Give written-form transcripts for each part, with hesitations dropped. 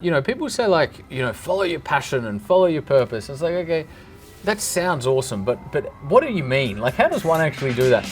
People say follow your passion and follow your purpose. It's like, okay, that sounds awesome, but what do you mean? Like, how does one actually do that?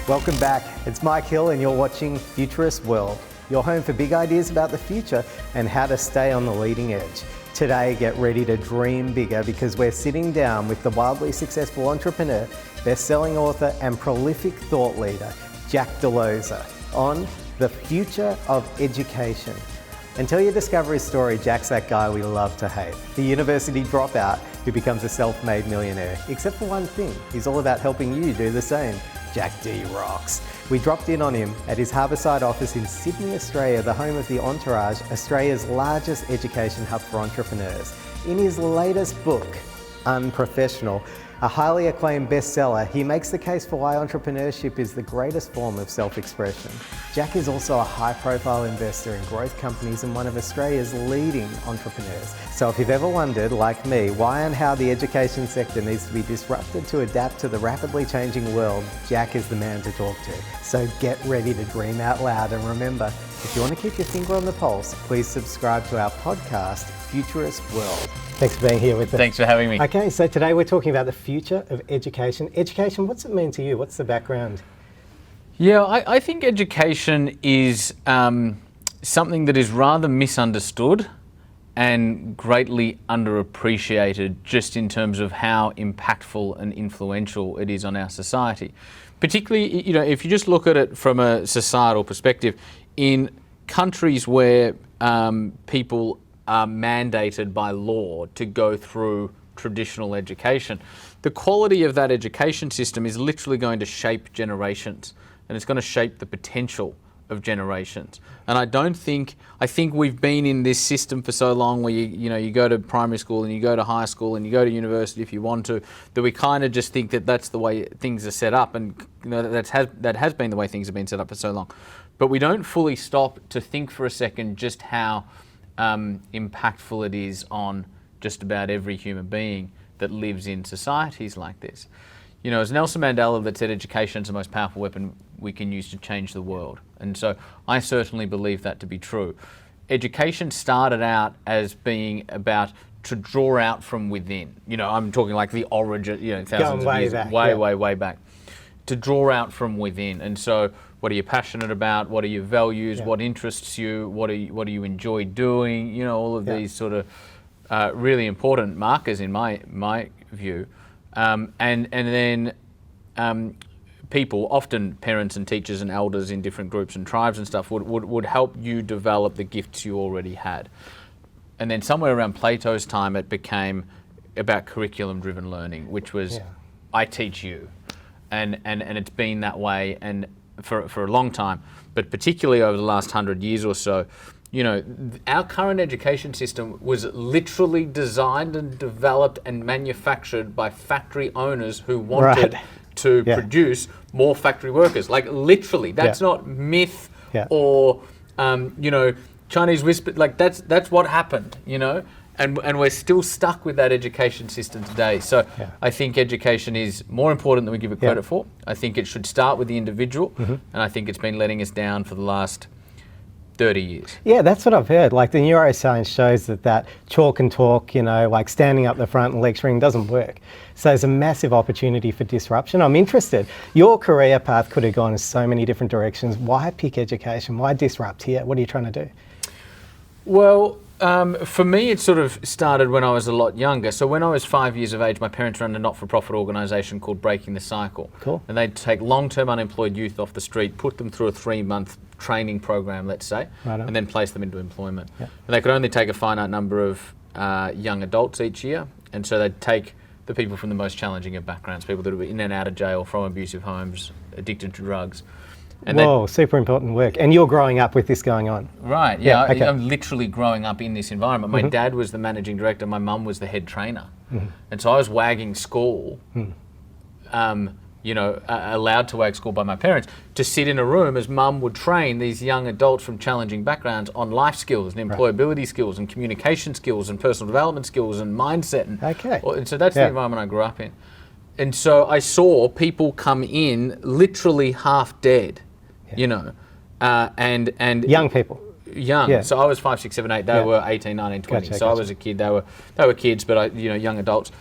Welcome back. It's Mike Hill and you're watching Futurists.world, your home for big ideas about the future and how to stay on the leading edge. Today, get ready to dream bigger because we're sitting down with the wildly successful entrepreneur, best-selling author and prolific thought leader, Jack Delosa, on the future of education. Until you discover his story, Jack's that guy we love to hate. The university dropout who becomes a self-made millionaire. Except for one thing, he's all about helping you do the same. Jack D rocks. We dropped in on him at his Harbourside office in Sydney, Australia, the home of the Entourage, Australia's largest education hub for entrepreneurs. In his latest book, Unprofessional, a highly acclaimed bestseller, he makes the case for why entrepreneurship is the greatest form of self-expression. Jack is also a high-profile investor in growth companies and one of Australia's leading entrepreneurs. So if you've ever wondered, like me, why and how the education sector needs to be disrupted to adapt to the rapidly changing world, Jack is the man to talk to. So get ready to dream out loud, and remember, if you want to keep your finger on the pulse, please subscribe to our podcast, Futurists.world. Thanks for being here with us. Thanks for having me. Okay, so today we're talking about the future of education. Education, what's it mean to you? What's the background? Yeah, I think education is something that is rather misunderstood and greatly underappreciated just in terms of how impactful and influential it is on our society. Particularly, if you just look at it from a societal perspective, in countries where people are mandated by law to go through traditional education, the quality of that education system is literally going to shape generations, and it's going to shape the potential of generations. And I think we've been in this system for so long where you go to primary school and you go to high school and you go to university if you want to, that we kind of just think that that's the way things are set up, and that has been the way things have been set up for so long. But we don't fully stop to think for a second just how impactful it is on just about every human being that lives in societies like this. As Nelson Mandela that said, education is the most powerful weapon we can use to change the world. And so I certainly believe that to be true. Education started out as being about to draw out from within. I'm talking like the origin, thousands of years, way back. To draw out from within. And so what are you passionate about? What are your values? Yeah. What interests you? What do you enjoy doing? All of these sort of really important markers in my view. And then people, often parents and teachers and elders in different groups and tribes and stuff, would help you develop the gifts you already had. And then somewhere around Plato's time, it became about curriculum-driven learning, which was I teach you. And it's been that way and for a long time, but particularly over the last 100 years or so, our current education system was literally designed and developed and manufactured by factory owners who wanted to produce more factory workers. Like literally, that's not myth or Chinese whisper. Like that's what happened. And we're still stuck with that education system today. So I think education is more important than we give it credit for. I think it should start with the individual, and I think it's been letting us down for the last 30 years. Yeah, that's what I've heard. Like the neuroscience shows that chalk and talk, like standing up the front and lecturing doesn't work. So there's a massive opportunity for disruption. I'm interested. Your career path could have gone in so many different directions. Why pick education? Why disrupt here? What are you trying to do? Well, for me, it sort of started when I was a lot younger. So when I was 5 years of age, my parents ran a not-for-profit organisation called Breaking the Cycle. Cool. And they'd take long-term unemployed youth off the street, put them through a 3-month training program, let's say, and then place them into employment. Yeah. And they could only take a finite number of young adults each year. And so they'd take the people from the most challenging of backgrounds, people that were in and out of jail, from abusive homes, addicted to drugs. And whoa, super important work. And you're growing up with this going on. Right, yeah. I'm literally growing up in this environment. My dad was the managing director, my mum was the head trainer. And so I was wagging school, allowed to wag school by my parents, to sit in a room as mum would train these young adults from challenging backgrounds on life skills and employability skills and communication skills and personal development skills and mindset. And so that's the environment I grew up in. And so I saw people come in literally half dead you know, and young people. Young. Yeah. So I was 5, 6, 7, 8. They were 18, 19, 20. Gotcha, so I gotcha. was a kid. They were kids, but young adults.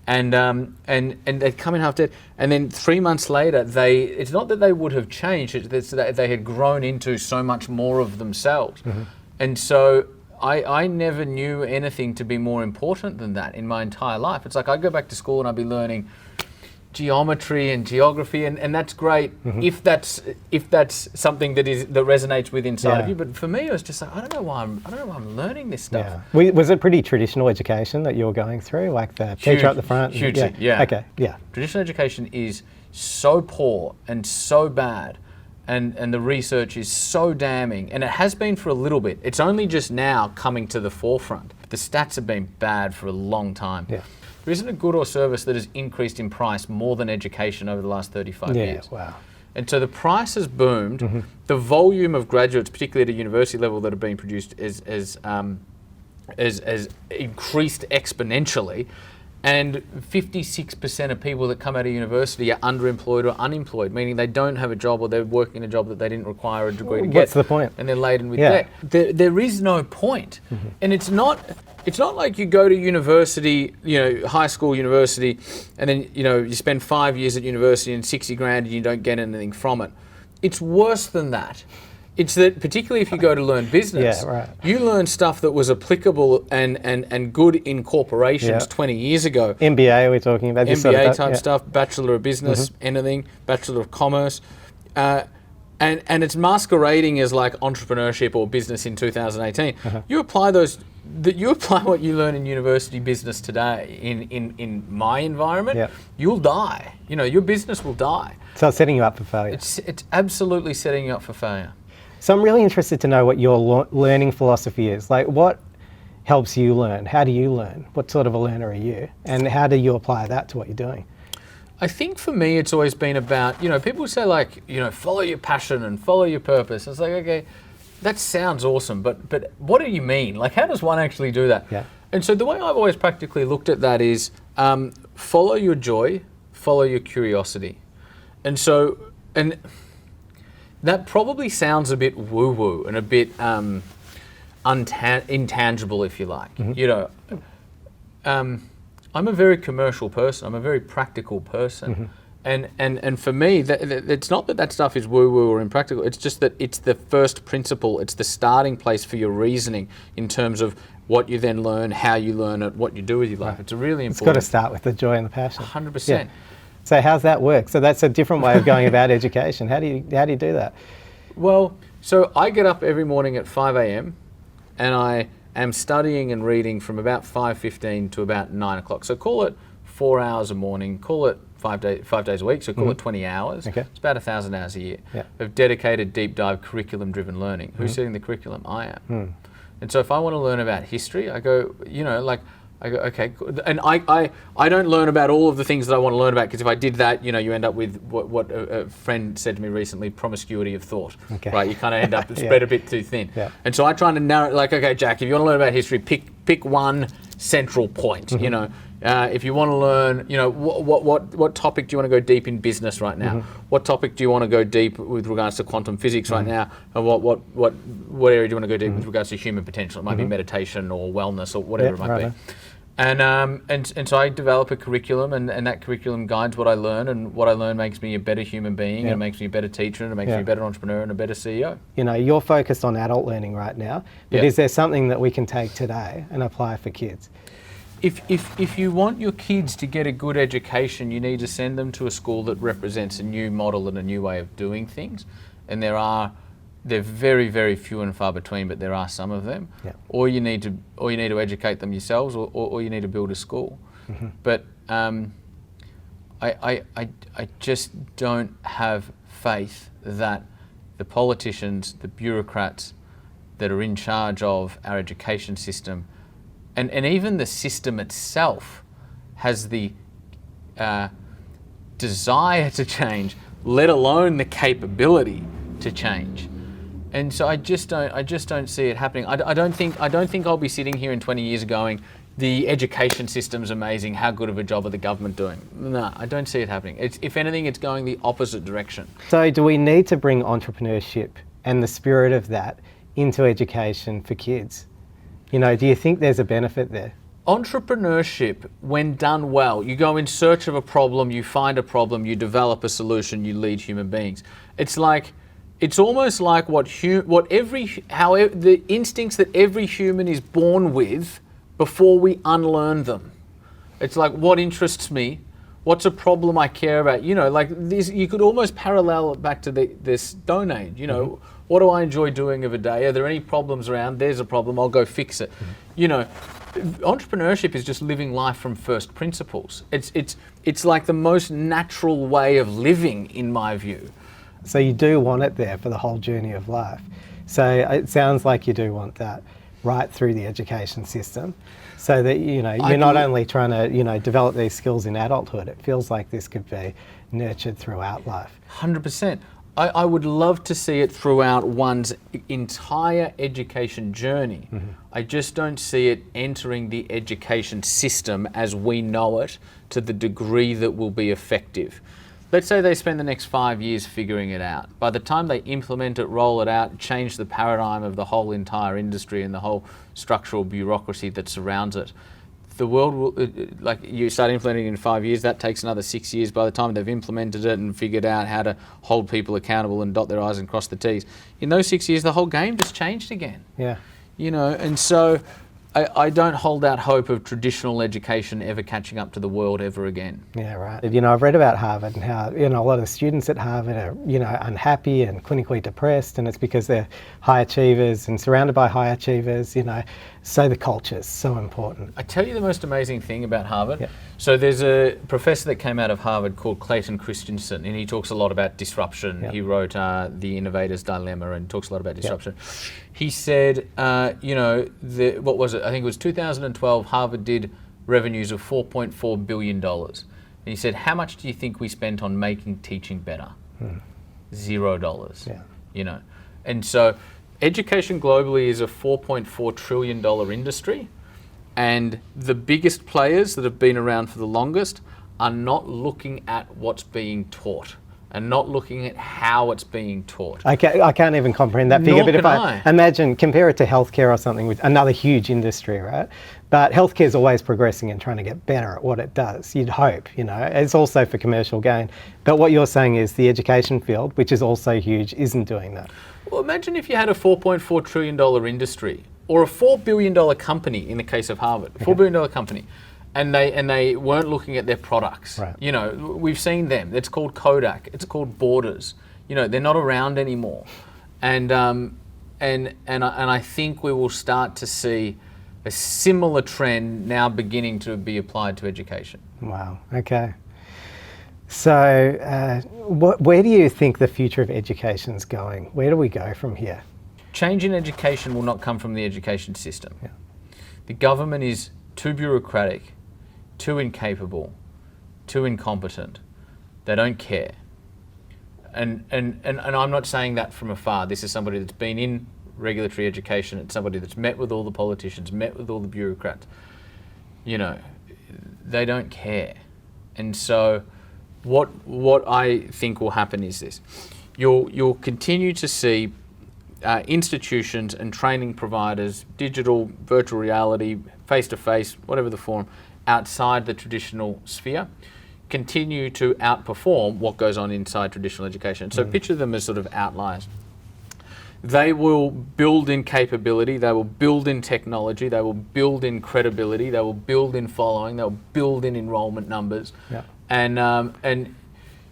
And they'd come in half dead. And then 3 months later, it's not that they would have changed, it's that they had grown into so much more of themselves. And so I never knew anything to be more important than that in my entire life. It's like I'd go back to school and I'd be learning geometry and geography, and that's great if that's something that resonates with inside of you. But for me, it was just like I don't know why I'm learning this stuff. Yeah. Was it pretty traditional education that you were going through, like the teacher at the front? Hugely, yeah. Okay, yeah. Traditional education is so poor and so bad, and the research is so damning, and it has been for a little bit. It's only just now coming to the forefront. The stats have been bad for a long time. Yeah. There isn't a good or service that has increased in price more than education over the last 35 years. Wow. And so the price has boomed. The volume of graduates, particularly at a university level, that are being produced is increased exponentially. And 56% of people that come out of university are underemployed or unemployed, meaning they don't have a job or they're working a job that they didn't require a degree to get. What's the point? And they're laden with debt. There is no point. And it's not like you go to university, high school, university, and then, you spend 5 years at university and 60 grand and you don't get anything from it. It's worse than that. It's that, particularly if you go to learn business, you learn stuff that was applicable and good in corporations 20 years ago. MBA, we're talking about this MBA type stuff, Bachelor of Business, anything, Bachelor of Commerce. And it's masquerading as like entrepreneurship or business in 2018. You apply what you learn in university business today in my environment, you'll die. Your business will die. So it's setting you up for failure. It's absolutely setting you up for failure. So I'm really interested to know what your learning philosophy is. Like, what helps you learn? How do you learn? What sort of a learner are you? And how do you apply that to what you're doing? I think for me, it's always been about, people say like, follow your passion and follow your purpose. It's like, okay, that sounds awesome, but what do you mean? Like, how does one actually do that? Yeah. And so the way I've always practically looked at that is follow your joy, follow your curiosity. And that probably sounds a bit woo-woo and a bit intangible, if you like. I'm a very commercial person. I'm a very practical person. And for me, it's not that stuff is woo-woo or impractical. It's just that it's the first principle. It's the starting place for your reasoning in terms of what you then learn, how you learn it, what you do with your life. It's a really important. It's got to start with the joy and the passion. 100%. Yeah. So how's that work? So that's a different way of going about education. How do you do that? Well, so I get up every morning at 5 a.m. and I am studying and reading from about 5:15 to about 9 o'clock. So call it 4 hours a morning, call it 5 days a week, so call it 20 hours. Okay. It's about 1,000 hours a year Yeah. of dedicated, deep dive, curriculum-driven learning. Who's setting the curriculum? I am. And so if I want to learn about history, I go, I go, okay, and I don't learn about all of the things that I want to learn about, because if I did that, you end up with what a friend said to me recently, promiscuity of thought, right? You kind of end up spread a bit too thin. Yeah. And so I try to narrow, like, okay, Jack, if you want to learn about history, pick one central point, if you want to learn, what topic do you want to go deep in business right now? What topic do you want to go deep with regards to quantum physics right now? And what area do you want to go deep with regards to human potential? It might be meditation or wellness or whatever it might be. And so I develop a curriculum, and that curriculum guides what I learn, and what I learn makes me a better human being, and it makes me a better teacher, and it makes me a better entrepreneur and a better CEO. You're focused on adult learning right now, but is there something that we can take today and apply for kids? If you want your kids to get a good education, you need to send them to a school that represents a new model and a new way of doing things, and they're very, very few and far between, but there are some of them. Yeah. Or you need to educate them yourselves, or you need to build a school. But I just don't have faith that the politicians, the bureaucrats that are in charge of our education system, and even the system itself, has the desire to change, let alone the capability to change. And so I just don't see it happening. I don't think I'll be sitting here in 20 years going, the education system's amazing, how good of a job are the government doing? No, I don't see it happening. If anything, it's going the opposite direction. So do we need to bring entrepreneurship and the spirit of that into education for kids? You know, do you think there's a benefit there? Entrepreneurship, when done well, you go in search of a problem, you find a problem, you develop a solution, you lead human beings. It's almost like the instincts that every human is born with before we unlearn them. It's like, what interests me? What's a problem I care about? You know, like this, you could almost parallel it back to the Stone Age. You know, what do I enjoy doing of a day? Are there any problems around? There's a problem, I'll go fix it. You know, entrepreneurship is just living life from first principles. It's like the most natural way of living, in my view. So you do want it there for the whole journey of life. So it sounds like you do want that right through the education system, so that, you know, you're not only trying to, you know, develop these skills in adulthood. It feels like this could be nurtured throughout life. 100%. I would love to see it throughout one's entire education journey. I just don't see it entering the education system as we know it to the degree that will be effective. Let's say they spend the next 5 years figuring it out. By the time they implement it, roll it out, change the paradigm of the whole entire industry and the whole structural bureaucracy that surrounds it, the world will, like you start implementing it in 5 years, that takes another 6 years. By the time they've implemented it and figured out how to hold people accountable and dot their I's and cross the T's, in those 6 years, the whole game just changed again. Yeah. You know, and so I don't hold out hope of traditional education ever catching up to the world ever again. Yeah, right. You know, I've read about Harvard and how, you know, a lot of the students at Harvard are, you know, unhappy and clinically depressed, and it's because they're high achievers and surrounded by high achievers, you know. So the culture's so important. I tell you the most amazing thing about Harvard. Yeah. So there's a professor that came out of Harvard called Clayton Christensen, and he talks a lot about disruption. He wrote The Innovator's Dilemma and talks a lot about disruption. He said, you know, what was it? I think it was 2012, Harvard did revenues of $4.4 billion. And he said, how much do you think we spent on making teaching better? $0. Yeah. You know, and so education globally is a $4.4 trillion industry, and the biggest players that have been around for the longest are not looking at what's being taught and not looking at how it's being taught. I can't even comprehend that figure, Nor but if can I imagine, compare it to healthcare or something, with another huge industry, right? But healthcare is always progressing and trying to get better at what it does, you'd hope, you know. It's also for commercial gain. But what you're saying is the education field, which is also huge, isn't doing that. Well, imagine if you had a $4.4 trillion industry, or a $4 billion company in the case of Harvard, $4 billion company, and they weren't looking at their products. Right. You know, we've seen them. It's called Kodak. It's called Borders. You know, they're not around anymore, and I think we will start to see a similar trend now beginning to be applied to education. Wow. Okay. So, where do you think the future of education is going? Where do we go from here? Change in education will not come from the education system. Yeah. The government is too bureaucratic, too incapable, too incompetent. They don't care. And I'm not saying that from afar. This is somebody that's been in regulatory education. It's somebody that's met with all the politicians, met with all the bureaucrats. You know, they don't care. And so what I think will happen is this. You'll continue to see institutions and training providers, digital, virtual reality, face-to-face, whatever the form, outside the traditional sphere, continue to outperform what goes on inside traditional education. So picture them as sort of outliers. They will build in capability, they will build in technology, they will build in credibility, they will build in following, they'll build in enrollment numbers. Yeah. And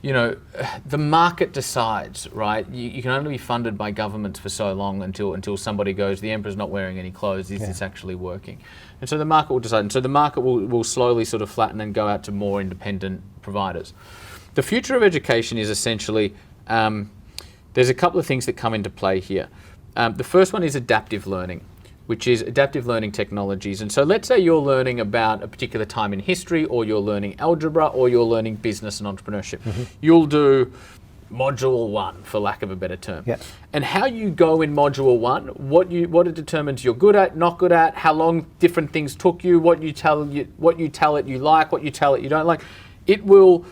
you know, the market decides, right? You can only be funded by governments for so long until somebody goes, the emperor's not wearing any clothes, is this actually working? And so the market will decide. And so the market will slowly sort of flatten and go out to more independent providers. The future of education is essentially, there's a couple of things that come into play here. The first one is adaptive learning, which is adaptive learning technologies. And so let's say you're learning about a particular time in history, or you're learning algebra, or you're learning business and entrepreneurship. You'll do module 1, for lack of a better term. Yeah. And how you go in module 1, what it determines you're good at, not good at, how long different things took you, what you tell it you like, what you tell it you don't like. It will,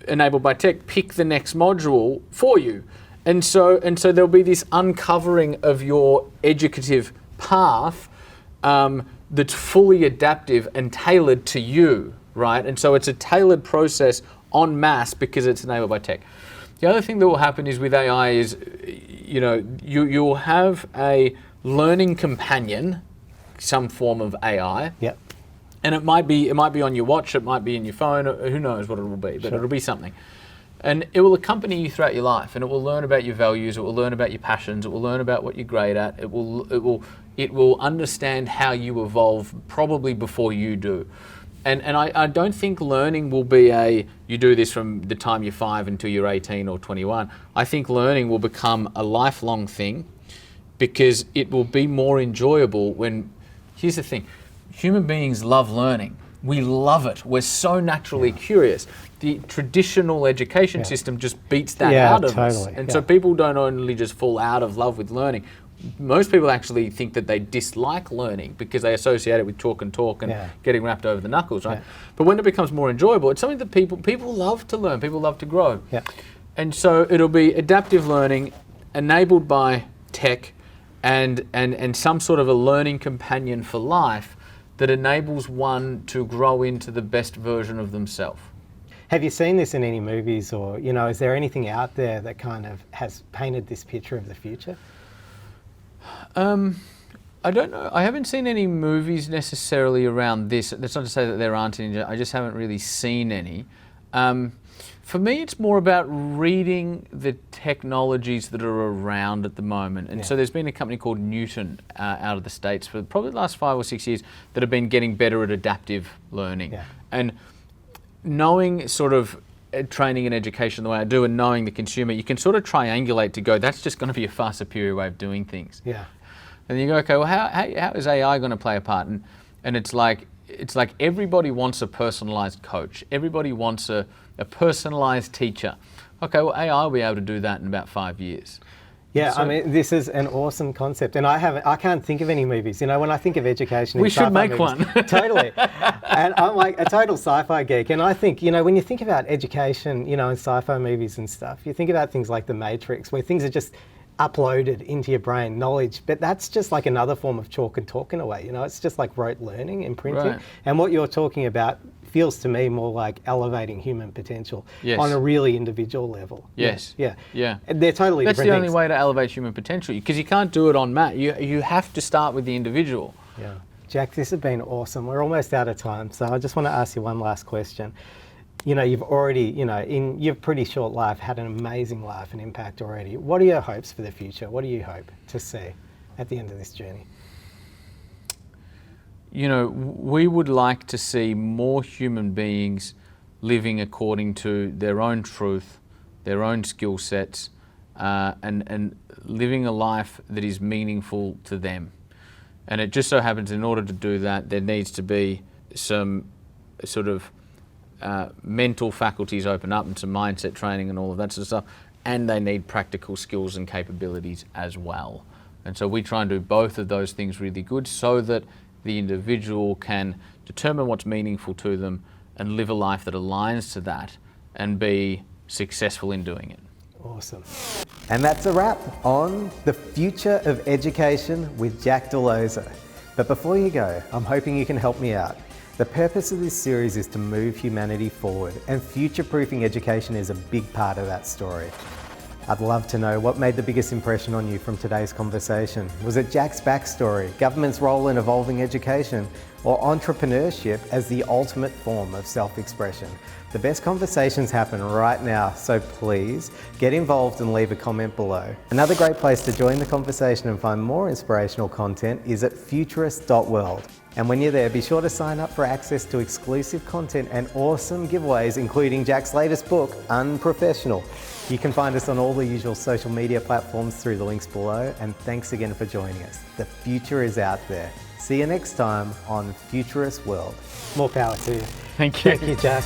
enabled by tech, pick the next module for you. And so there'll be this uncovering of your educative path that's fully adaptive and tailored to you, right? And so it's a tailored process en masse because it's enabled by tech. The other thing that will happen is with AI is, you'll have a learning companion, some form of AI. Yep. And it might be on your watch, it might be in your phone, who knows what it will be, but Sure. it'll be something. And it will accompany you throughout your life, and it will learn about your values, it will learn about your passions, it will learn about what you're great at, it will understand how you evolve probably before you do. And I don't think learning will be you do this from the time you're 5 until you're 18 or 21. I think learning will become a lifelong thing because it will be more enjoyable here's the thing, human beings love learning. We love it. We're so naturally curious. The traditional education system just beats that out of us. And so people don't only just fall out of love with learning. Most people actually think that they dislike learning because they associate it with chalk and talk and getting wrapped over the knuckles, right? But when it becomes more enjoyable, it's something that people love to learn, people love to grow. Yeah. And so it'll be adaptive learning enabled by tech and some sort of a learning companion for life that enables one to grow into the best version of themselves. Have you seen this in any movies, or is there anything out there that kind of has painted this picture of the future? I don't know. I haven't seen any movies necessarily around this. That's not to say that there aren't any. I just haven't really seen any. For me, it's more about reading the technologies that are around at the moment. And so there's been a company called Newton out of the States for probably the last 5 or 6 years that have been getting better at adaptive learning. Yeah. And knowing sort of training and education the way I do and knowing the consumer, you can sort of triangulate to go, that's just going to be a far superior way of doing things. Yeah. And you go, okay, well, how is AI going to play a part? And it's like everybody wants a personalized coach. Everybody wants a personalized teacher. Okay, well, AI will be able to do that in about 5 years. Yeah, so, I mean, this is an awesome concept, and I can't think of any movies. When I think of education, we should make movies, one. Totally. And I'm like a total sci-fi geek, and I think when you think about education, in sci-fi movies and stuff, you think about things like The Matrix, where things are just uploaded into your brain, knowledge, but that's just like another form of chalk and talk in a way. It's just like rote learning, imprinting. Right. And what you're talking about feels to me more like elevating human potential on a really individual level. Yes. Yeah. Yeah. They're totally That's different the only way to elevate human potential, because you can't do it on mat. You have to start with the individual. Yeah. Jack, this has been awesome. We're almost out of time, so I just want to ask you one last question. You've already, in your pretty short life, had an amazing life and impact already. What are your hopes for the future? What do you hope to see at the end of this journey? We would like to see more human beings living according to their own truth, their own skill sets, and living a life that is meaningful to them. And it just so happens in order to do that, there needs to be some sort of mental faculties open up and some mindset training and all of that sort of stuff. And they need practical skills and capabilities as well. And so we try and do both of those things really good so that the individual can determine what's meaningful to them and live a life that aligns to that and be successful in doing it. Awesome. And that's a wrap on The Future of Education with Jack Delosa. But before you go, I'm hoping you can help me out. The purpose of this series is to move humanity forward, and future-proofing education is a big part of that story. I'd love to know what made the biggest impression on you from today's conversation. Was it Jack's backstory, government's role in evolving education, or entrepreneurship as the ultimate form of self-expression? The best conversations happen right now, so please get involved and leave a comment below. Another great place to join the conversation and find more inspirational content is at Futurists.world. And when you're there, be sure to sign up for access to exclusive content and awesome giveaways, including Jack's latest book, Unprofessional. You can find us on all the usual social media platforms through the links below. And thanks again for joining us. The future is out there. See you next time on Futurists World. More power to you. Thank you. Thank you, Jack.